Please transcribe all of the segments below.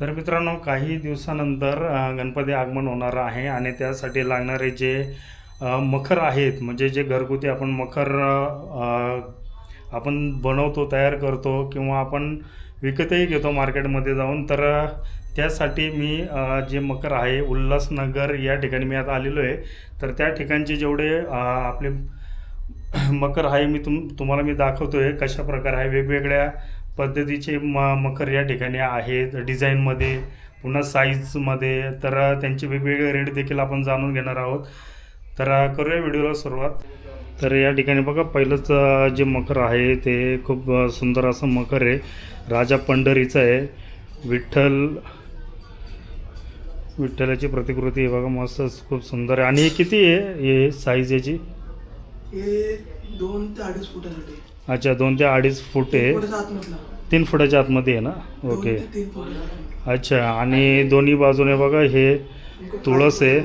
तर मित्रांनो, काही दिवसानंतर गणपती आगमन होणार आहे आणि त्यासाठी लागणारे जे मखर आहेत, म्हणजे जे घरगुती आपण मखर आपण बनवतो, तयार करतो किंवा आपण विकतही घेतो मार्केटमध्ये जाऊन, तर त्यासाठी मी जे मखर आहे उल्हासनगर या ठिकाणी मी आता आलेलो आहे. तर त्या ठिकाणचे जेवढे आपले मखर आहे तुम्हाला मी दाखवतो आहे कशा प्रकारे आहे. वेगवेगळ्या पद्धतीचे मखर या ठिकाणी आहेत, डिझाईनमध्ये, पुन्हा साईजमध्ये. तर त्यांचे वेगवेगळे रेट देखील आपण जाणून घेणार आहोत. तर करूया व्हिडिओला सुरुवात. तर या ठिकाणी बघा, पहिलंच जे मखर आहे ते खूप सुंदर असं मखर आहे. राजा पंढरीचं आहे. विठ्ठलाची प्रतिकृती आहे बघा, मस्त खूप सुंदर आहे. आणि हे किती आहे हे साईज याची? हे 2 ते 2.5 फुटासाठी. अच्छा, 2 ते 2.5 फूट आहे. 3 फुटाच्या आतमध्ये आहे ना? ओके, अच्छा. आणि दोन्ही बाजूने बघा हे तुळस आहे.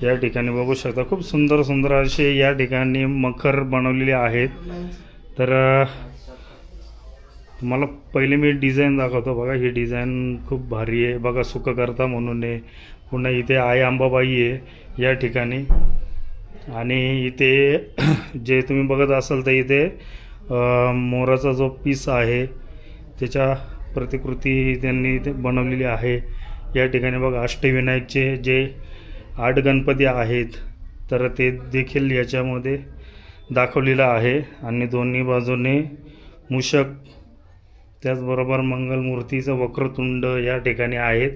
या ठिकाणी बघू शकता खूप सुंदर सुंदर असे या ठिकाणी मखर बनवलेले आहेत. तर तुम्हाला पहिले मी डिझाईन दाखवतो बघा. ही डिझाईन खूप भारी आहे बघा, सुखकर्ता म्हणून आहे. पुन्हा इथे आई अंबाबाई आहे या ठिकाणी. आणि इथे जे तुम्ही बघत असाल तर इथे मोराचा जो पीस आहे त्याच्या प्रतिकृती त्यांनी इथे बनवलेली आहे. या ठिकाणी बघा अष्टविनायकचे जे 8 गणपती आहेत तर ते देखील याच्यामध्ये दाखवलेलं आहे. आणि दोन्ही बाजूने मूषक, त्याचबरोबर मंगलमूर्तीचं वक्रतुंड या ठिकाणी आहेत.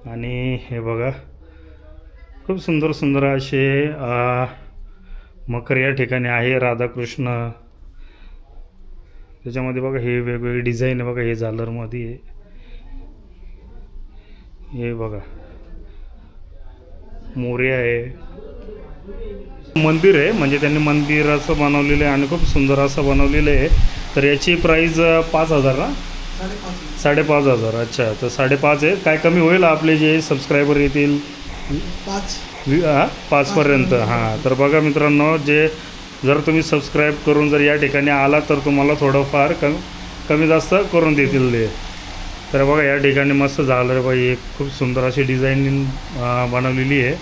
आणि हे बघा खूप सुंदर सुंदर असे मखर या ठिकाणी आहे. राधाकृष्ण त्याच्यामध्ये बघा, हे वेगवेगळे डिझाईन आहे बघा. हे झालरमध्ये आहे, हे बघा मोरया आहे. मंदिर आहे, म्हणजे त्यांनी मंदिर असं बनवलेलं आहे आणि खूप सुंदर असं बनवलेलं आहे. तर याची प्राईस 5,000 ना? 5,500. अच्छा, तर 5,500 आहे. काय कमी होईल आपले जे सबस्क्रायबर येतील? 5पर्यंत. हां, तर बघा मित्रांनो, जे जर तुम्ही सबस्क्राईब करून जर या ठिकाणी आला तर तुम्हाला थोडंफार कमी जास्त करून देतील ते. तर बघा या ठिकाणी मस्त झालं बाई, एक खूप सुंदर अशी डिझाईन बनवलेली आहे.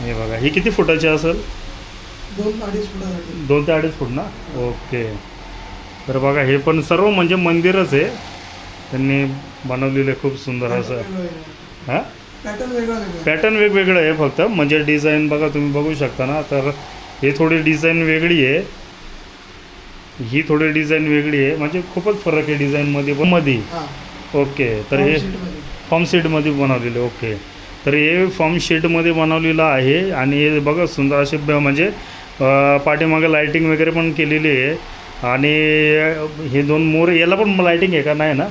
हे बघा, ही किती फुटाची असेल? 2 ते 2.5 फुटासाठी. 2 ते 2.5 फूट ना? ओके. तर बघा हे पण सर्व म्हणजे मंदिरच आहे त्यांनी बनवलेलं आहे, खूप सुंदर असं. हां, पॅटर्न वेगवेगळं आहे फक्त, म्हणजे डिझाईन बघा तुम्ही बघू शकता ना. तर हे थोडी डिझाईन वेगळी आहे, ही थोडी डिझाईन वेगळी आहे, म्हणजे खूपच फरक आहे डिझाईनमध्ये. ओके, तर हे फॉर्म शीटमध्ये बनवलेले. ओके, तर हे फॉर्म शीटमध्ये बनवलेलं आहे. आणि हे बघा सुंदर असे म्हणजे पाठीमागे लाईटिंग वगैरे पण केलेली आहे. आणि हे 2 मोर, याला पण लाईटिंग आहे का? नाही ना?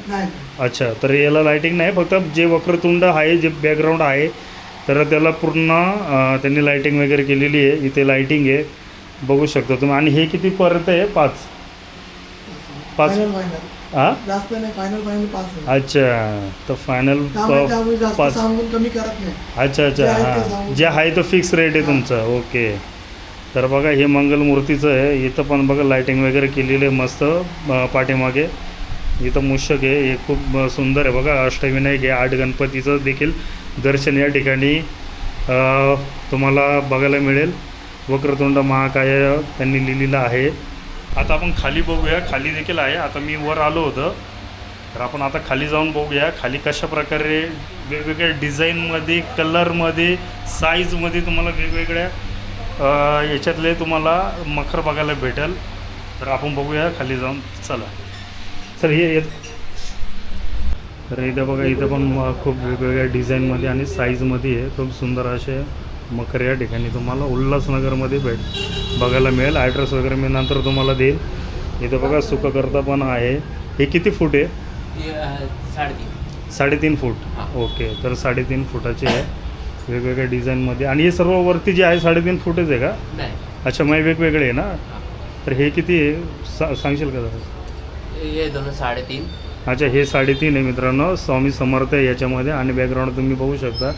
अच्छा, तर याला लाईटिंग नाही, फक्त जे वक्रतुंड आहे, जे बॅकग्राऊंड आहे, तर त्याला पूर्ण त्यांनी लाईटिंग वगैरे केलेली आहे. इथे लाईटिंग आहे बघू शकता तुम्ही. आणि हे किती पर्यंत आहे? 5. हां, जास्त नाही, फायनल 5. अच्छा, तर फायनल 5. कमी करत नाही. अच्छा, हां, जे आहे तो फिक्स रेट आहे तुमचा. ओके, तर बघा हे मंगलमूर्तीचं आहे. इथं पण बघा लाईटिंग वगैरे केलेली आहे मस्त पाठीमागे. इथं मूषक आहे, हे खूप सुंदर आहे बघा. अष्टविनायक आहे, 8 गणपतीचं देखील दर्शन या ठिकाणी तुम्हाला बघायला मिळेल. वक्रतुंड महाकाय त्यांनी लिहिलेलं आहे. आता आपण खाली बघूया, खाली देखील आहे. आता मी वर आलो होतं, तर आपण आता खाली जाऊन बघूया खाली कशा प्रकारे वेगवेगळ्या डिझाईनमध्ये, कलरमध्ये, साईजमध्ये तुम्हाला वेगवेगळ्या याच्यातले तुम्हाला मखर बघायला भेटेल. तर आपण बघूया खाली जाऊन. चला सर हे तर इथं बघा, इथं पण खूप वेगवेगळ्या डिझाईनमध्ये आणि साईजमध्ये आहे. खूप सुंदर असे मखर या ठिकाणी तुम्हाला उल्हासनगरमध्ये बघायला मिळेल. ॲड्रेस वगैरे मी नंतर तुम्हाला देईल. इथं बघा सुखकर्ता पण आहे. हे किती फूट आहे? 3.5 फूट. ओके, तर 3.5 फुटाचे आहे वेगवेगळ्या डिझाईनमध्ये. आणि हे सर्व वरती जे आहे 3.5 फूटच आहे का? अच्छा, मग वेगवेगळे आहे ना. तर हे किती आहे सांगशील का जरा? हे दोन 3.5. अच्छा, हे 3.5 आहे मित्रांनो. स्वामी समर्थ आहे याच्यामध्ये. आणि बॅकग्राऊंड तुम्ही बघू शकता,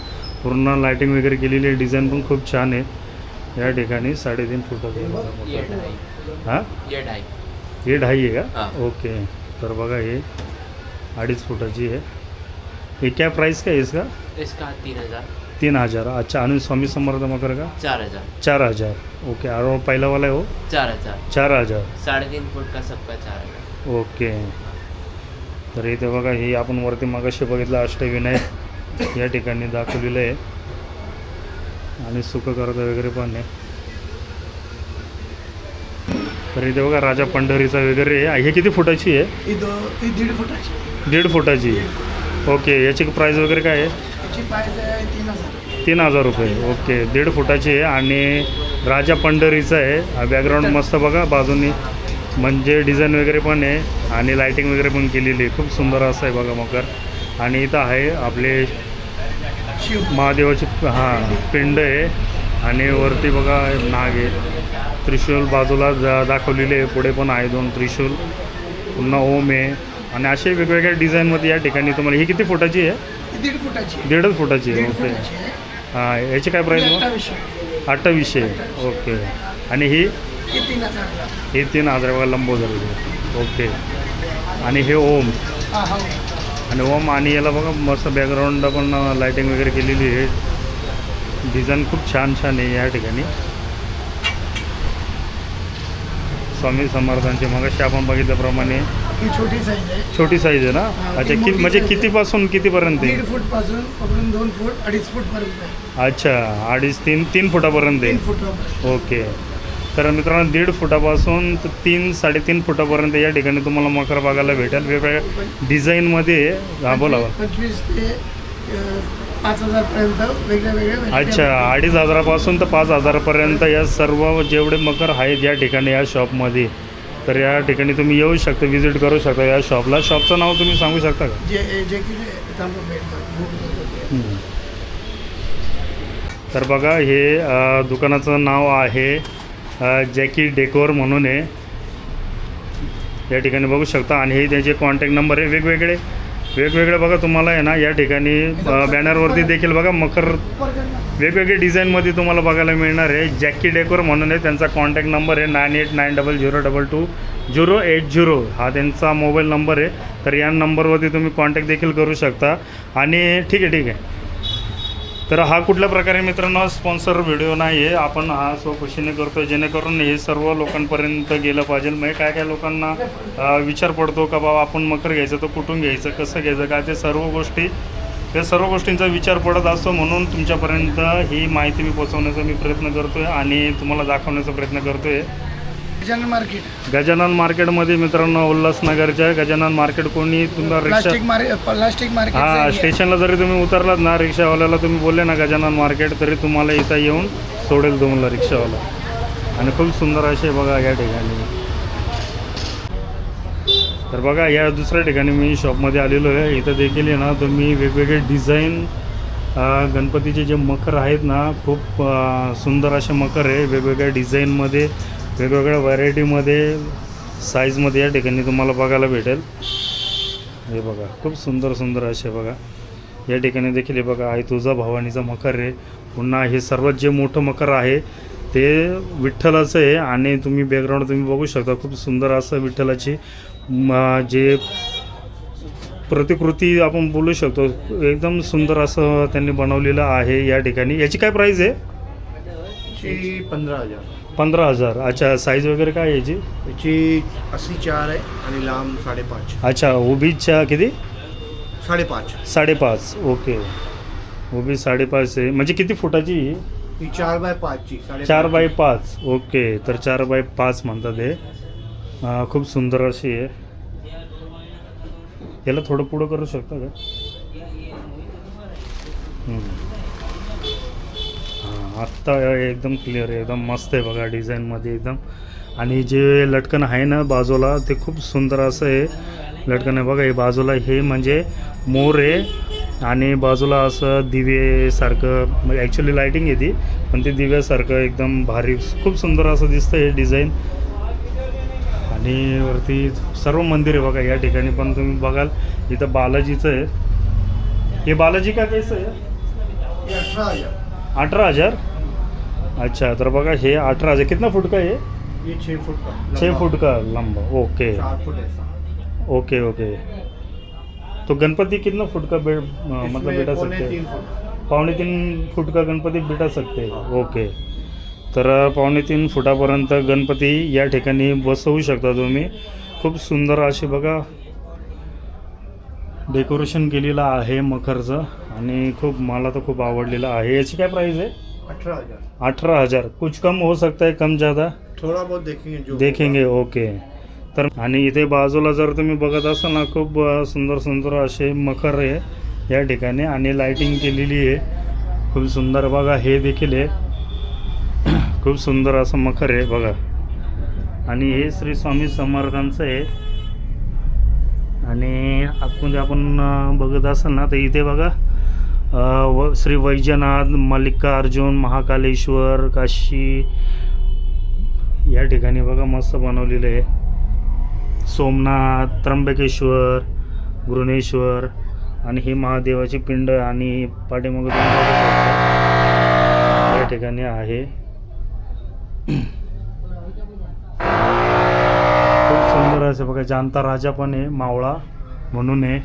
पूर्ण लायटिंग वगैरे केलेली आहे. डिझाईन पण खूप छान आहे या ठिकाणी. 3.5 फुटाचं हां, ये 2.5. हे 2.5 आहे का? हां. ओके, तर बघा हे 2.5 फुटाची आहे. हे क्या प्राइस का है इसका? इसका 3,000. 3,000. अच्छा, आणि स्वामी समर्थ मकर का 4,000. 4,000. ओके, और पहिला वाला है वो 4,000. 4,000. 3.5 फूट का सबका 4,000. ओके, तर इथे बघा, हे आपण वरती मगाशी बघितलं अष्टविनायक या ठिकाणी दाखवलेलं आहे. आणि सुखकर्ता वगैरे पण आहे. तर इथे बघा राजा पंढरीचा वगैरे आहे. हे किती फुटाची आहे? ही 1.5 फुटाची. 1.5 फुटाची. ओके, याची प्राईस वगैरे काय आहे? याची प्राइस आहे 3,000. 3,000 रुपये. ओके, 1.5 फुटाची आहे. आणि राजा पंढरीचं आहे. बॅकग्राऊंड मस्त बघा बाजूनी, म्हणजे डिझाईन वगैरे पण आहे आणि लाईटिंग वगैरे पण केलेली आहे. खूप सुंदर असं आहे बघा मकर. आणि इथं आहे आपले शिव महादेवाची पिंड आहे. आणि वरती बघा नाग आहे. त्रिशूल बाजूला दाखवलेले आहे. पुढे पण आहे 2 त्रिशूल. पुन्हा ओम आहे. आणि असे वेगवेगळ्या डिझाईनमध्ये या ठिकाणी तुम्हाला. ही किती फुटाची आहे? ही 1.5 फुटाची. 1.5 फुटाची आहे. 1.5 ओके, फुटाची आहे. हां, याची काय प्राईस मग? 2800. 2800. ओके, आणि ही ही 3,000. हे 3,000 बघा लंबोदर. ओके, आणि हे ओम. हा हा. आणि ओम, आणि याला बघा मस्त बॅकग्राऊंड पण लाईटिंग वगैरे केलेली आहे. डिझाईन खूप छान छान आहे या ठिकाणी. स्वामी समर्थांचे मगाशी आपण बघितल्याप्रमाणे ही छोटी साईज आहे. छोटी साईज आहे ना. अच्छा, म्हणजे कितीपासून कितीपर्यंत आहे? 1.5 फूट पासून पकडून 2 फूट 2.5 फूट पर्यंत आहे. अच्छा, 2.5 3 फुटापर्यंत 3 आहे. फूट. ओके, तर मित्रांनो 1.5 फुटापासून तर 3-3.5 फुटापर्यंत या ठिकाणी तुम्हाला मकर बघायला भेटेल. वेगवेगळ्या डिझाईनमध्ये. हां, बोला. 25 ते 5,000 पर्यंत वेगळ्या. अच्छा, 2,500 पासून तर 5,000 पर्यंत या सर्व जेवढे मकर आहेत या ठिकाणी या शॉपमध्ये. तर या ठिकाणी तुम्ही येऊ शकता, व्हिजिट करू शकता या शॉपला. शॉपचं नाव तुम्ही सांगू शकता का? जे की तांबा भेटतात. तर बघा, हे दुकानाचं नाव आहे जॅकी डेकोर म्हणून आहे. या ठिकाणी बघू शकता. आणि हे त्याचे कॉन्टॅक्ट नंबर आहे. वेगवेगळे बघा तुम्हाला आहे ना या ठिकाणी बॅनरवरती देखील बघा मकर वेगवेगळे डिझाईनमध्ये तुम्हाला बघायला मिळणार आहे. जॅकी डेकोर म्हणून आहे. त्यांचा कॉन्टॅक्ट नंबर आहे 9890222080. हा त्यांचा मोबाईल नंबर आहे. तर या नंबरवरती तुम्ही कॉन्टॅक्ट देखील करू शकता. आणि ठीक आहे. तर हा कुठल्या प्रकारे मित्रांनो स्पॉन्सर व्हिडिओ नाही आहे. आपण हा स्वखुशीने करतो आहे, जेणेकरून हे सर्व लोकांपर्यंत गेलं पाहिजे. म्हणजे काय लोकांना विचार पडतो का बाबा आपण मकर घ्यायचं तर कुठून घ्यायचं, कसं घ्यायचं, काय ते सर्व गोष्टींचा विचार पडत असतो. म्हणून तुमच्यापर्यंत ही माहिती मी पोहोचवण्याचा मी प्रयत्न करतो आहे आणि तुम्हाला दाखवण्याचा प्रयत्न करतो आहे. गजानन मार्केटमध्ये मित्रांनो, उल्हासनगरच्या गजानन मार्केट. कोणी तुम्हाला प्लास्टिक मार्केट. हां, स्टेशनला जरी तुम्ही उतरलात ना, रिक्षावाल्याला तुम्ही बोलले ना गजानन मार्केट, तरी तुम्हाला इथं येऊन सोडेल तुम्हाला रिक्षावाला. आणि खूप सुंदर असे बघा या ठिकाणी. तर बघा, या दुसऱ्या ठिकाणी मी शॉपमध्ये आलेलो आहे. इथं देखील आहे ना तुम्ही वेगवेगळे डिझाईन गणपतीचे जे मकर आहेत ना, खूप सुंदर असे मकर आहे. वेगवेगळ्या डिझाईनमध्ये, वेगवेगळ्या व्हरायटीमध्ये, साईजमध्ये या ठिकाणी तुम्हाला बघायला भेटेल. हे बघा, खूप सुंदर असे बघा या ठिकाणी देखील. हे बघा, आई तुळजा भवानीचा मकर आहे. पुन्हा हे सर्वात जे मोठं मकर आहे ते विठ्ठलाचं आहे. आणि तुम्ही बॅकग्राऊंड तुम्ही बघू शकता, खूप सुंदर असं विठ्ठलाची जे प्रतिकृती आपण बोलू शकतो. एकदम सुंदर असं त्यांनी बनवलेलं आहे या ठिकाणी. याची काय प्राईस आहे? 15,000. 15,000. अच्छा, साईज वगैरे काय आहे याची? याची अशी 4 आहे आणि लांब 5.5. अच्छा, उभीच्या किती? 5.5. 5.5. ओके, उभी 5.5 आहे. म्हणजे किती फुटाची ही? ही 4x5ची. 4x5. ओके, तर 4x5 म्हणतात हे. खूप सुंदर अशी आहे. याला थोडं पुढं करू शकता का? हां, आत्ता एकदम क्लिअर आहे, एकदम मस्त आहे बघा डिझाईनमध्ये एकदम. आणि जे लटकन आहे ना बाजूला ते खूप सुंदर असं आहे लटकन आहे बघा. हे बाजूला हे म्हणजे मोर आहे आणि बाजूला असं दिवेसारखं, म्हणजे ॲक्च्युली लाईटिंग येते पण ते दिव्यासारखं एकदम भारी खूप सुंदर असं दिसतं हे डिझाईन. आणि वरती सर्व मंदिर आहे बघा या ठिकाणी. पण तुम्ही बघाल इथं बालाजीचं आहे. हे बालाजी काय पैसे आहे? 18,000. 18,000. अच्छा, तर बघा हे 18,000. कितना फुट का ये? ये 6 फुट का. 6 फुट का लंबा. ओके 4 फुट ऐसा. Okay okay. तो गणपति कितना फुट का मतलब इसमें बैठा पौने सकते हैं? 3 फुट. 3.5 फुट का गणपती बैठा सकते हैं. ओके, तर 3.5 फुटापर्यंत गणपती या ठिकाणी बसवू शकता तुम्ही. खूप सुंदर अशी बघा डेकोरेशन केलेलं आहे मखरचं आणि खूप मला तर खूप आवडलेलं आहे. याची काय प्राईस आहे? 18,000. 18,000. कुछ कम हो सकता है, कम ज़्यादा थोड़ा बहुत देखेंगे जो देखेंगे. ओके, तर आणि इथे बाजूला जर तुम्ही बघत असाल ना खूप सुंदर सुंदर असे मखर आहे या ठिकाणी आणि लाईटिंग केलेली आहे खूप सुंदर. बघा हे देखील आहे खूप सुंदर असं मखर आहे बघा. आणि हे श्री स्वामी समर्थांचं आहे. आणि आतमध्ये आपण बघत असाल ना तर इथे बघा श्री वैजनाथ, मल्लिकार्जुन, महाकालेश्वर, काशी या ठिकाणी बघा मस्त बनवलेलं आहे. सोमनाथ, त्र्यंबकेश्वर, गृणेश्वर आणि हे महादेवाची पिंड आणि पाठीमागे तुम्ही बघू शकता या ठिकाणी आहे. खूप सुंदर असं बघा. जाणता राजा पण आहे मावळा म्हणून आहे.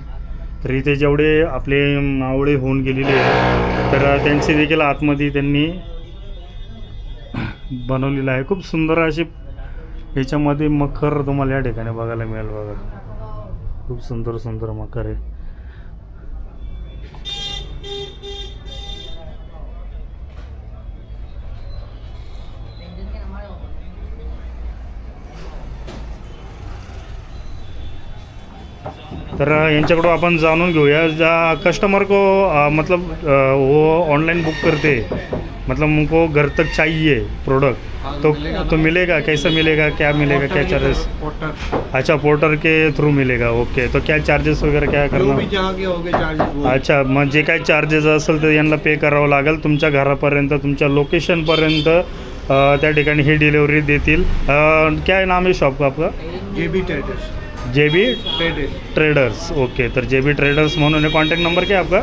तर इथे जेवढे आपले मावळे होऊन गेलेले आहे तर त्यांची देखील आतमध्ये त्यांनी बनवलेलं आहे. खूप सुंदर अशी ह्याच्यामध्ये मखर तुम्हाला या ठिकाणी बघायला मिळेल बघा. खूप सुंदर सुंदर मखर आहे. तर यांच्याकडून आपण जाणून घेऊया. जा कस्टमर को मतलब वो ऑनलाइन बुक करते मतलब उनको घर तक चाहिए प्रोडक्ट तो मिलेगा? कैसे मिलेगा, क्या मिलेगा, क्या चार्जेस? पोर्टर अच्छा, पोर्टर के थ्रू मिलेगा. ओके, तो क्या चार्जेस वगैरह क्या जो करना? भी जहाँ के होगे चार्जेस. अच्छा, मग जे काय चार्जेस असेल तर यांना पे करावं लागेल. तुमच्या घरापर्यंत, तुमच्या लोकेशनपर्यंत त्या ठिकाणी ही डिलिव्हरी देतील. क्या नाम है शॉप का आपका? JB traders. JB traders. Traders. Okay, तर JB ट्रेडर्स म्हणून आहे. कॉन्टॅक्ट नंबर काय आपका?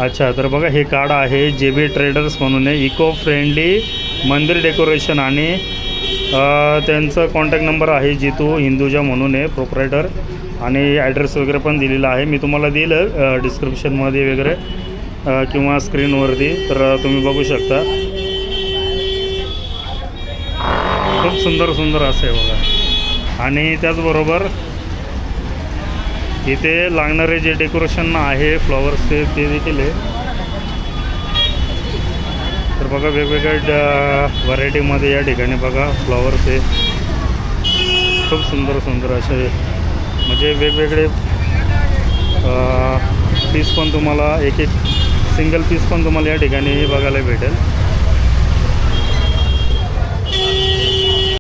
अच्छा, तर बघा हे कार्ड आहे JB ट्रेडर्स म्हणून आहे. इको फ्रेंडली मंदिर डेकोरेशन आणि त्यांचं कॉन्टॅक्ट नंबर आहे जितू हिंदुजा म्हणून आहे प्रोप्रायटर. आणि ॲड्रेस वगैरे पण दिलेला आहे. मी तुम्हाला दिलं डिस्क्रिप्शनमध्ये वगैरे किंवा स्क्रीनवरती, तर तुम्ही बघू शकता. खूप सुंदर सुंदर असं आहे बघा. आणि त्याचबरोबर इथे लागणारे जे डेकोरेशन आहे फ्लॉवर्सचे ते देखील आहे. तर बघा वेगवेगळ्या व्हरायटीमध्ये या ठिकाणी बघा फ्लॉवर्स आहे. खूप सुंदर सुंदर असे म्हणजे वेगवेगळे पीस पण तुम्हाला एक एक सिंगल पीस पण तुम्हाला या ठिकाणी बघायला भेटेल.